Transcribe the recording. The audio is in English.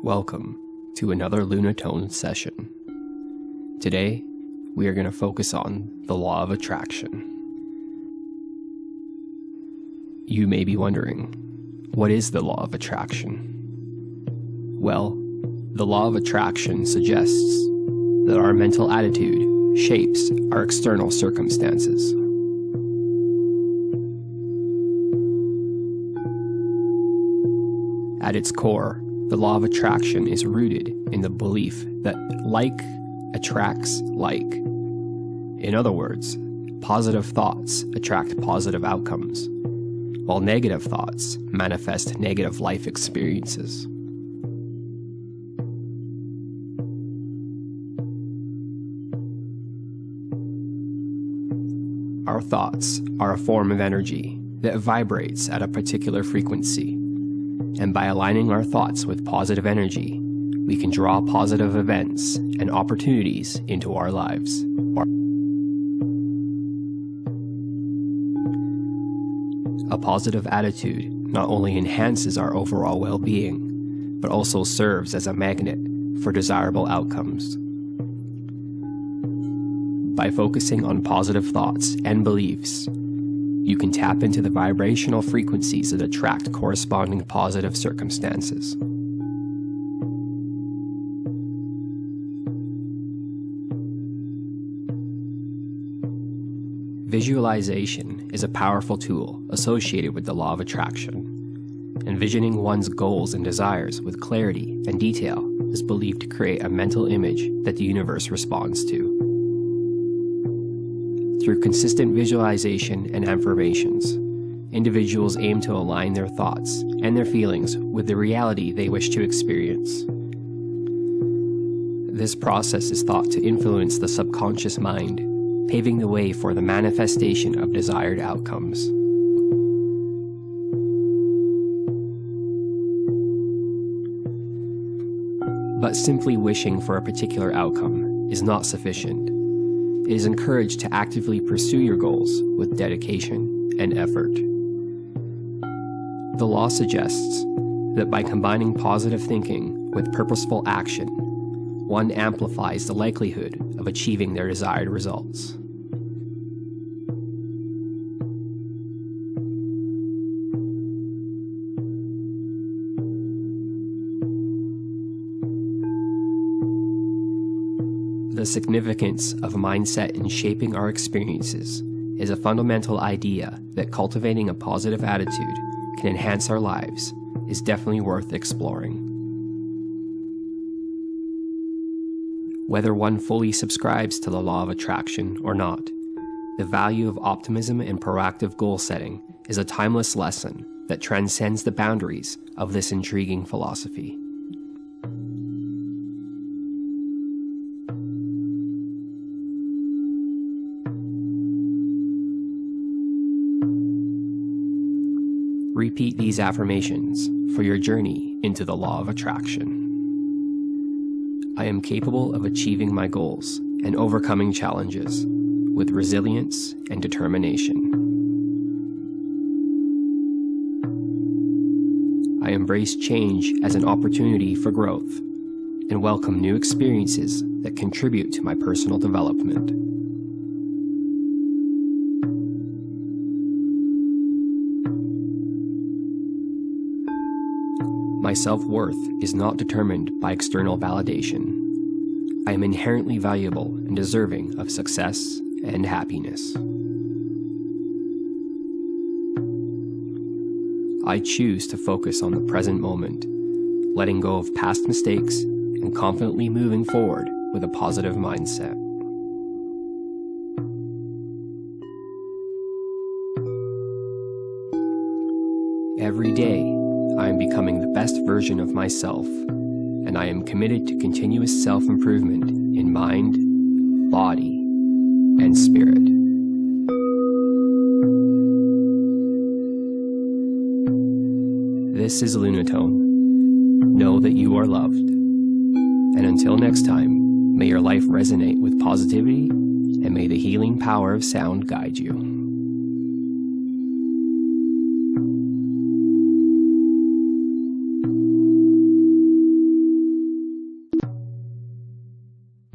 Welcome to another Lunatone session. Today, we are going to focus on the law of attraction. You may be wondering, what is the law of attraction? Well, the law of attraction suggests that our mental attitude shapes our external circumstances. At its core, the law of attraction is rooted in the belief that like attracts like. In other words, positive thoughts attract positive outcomes, while negative thoughts manifest negative life experiences. Our thoughts are a form of energy that vibrates at a particular frequency. And by aligning our thoughts with positive energy, we can draw positive events and opportunities into our lives. A positive attitude not only enhances our overall well-being, but also serves as a magnet for desirable outcomes. By focusing on positive thoughts and beliefs, you can tap into the vibrational frequencies that attract corresponding positive circumstances. Visualization is a powerful tool associated with the law of attraction. Envisioning one's goals and desires with clarity and detail is believed to create a mental image that the universe responds to. Through consistent visualization and affirmations, individuals aim to align their thoughts and their feelings with the reality they wish to experience. This process is thought to influence the subconscious mind, paving the way for the manifestation of desired outcomes. But simply wishing for a particular outcome is not sufficient. It is encouraged to actively pursue your goals with dedication and effort. The law suggests that by combining positive thinking with purposeful action, one amplifies the likelihood of achieving their desired results. The significance of mindset in shaping our experiences is a fundamental idea that cultivating a positive attitude can enhance our lives is definitely worth exploring. Whether one fully subscribes to the law of attraction or not, the value of optimism and proactive goal setting is a timeless lesson that transcends the boundaries of this intriguing philosophy. Repeat these affirmations for your journey into the law of attraction. I am capable of achieving my goals and overcoming challenges with resilience and determination. I embrace change as an opportunity for growth and welcome new experiences that contribute to my personal development. My self-worth is not determined by external validation. I am inherently valuable and deserving of success and happiness. I choose to focus on the present moment, letting go of past mistakes and confidently moving forward with a positive mindset. Every day, I am becoming the best version of myself, and I am committed to continuous self-improvement in mind, body, and spirit. This is Lunatone. Know that you are loved. And until next time, may your life resonate with positivity, and may the healing power of sound guide you.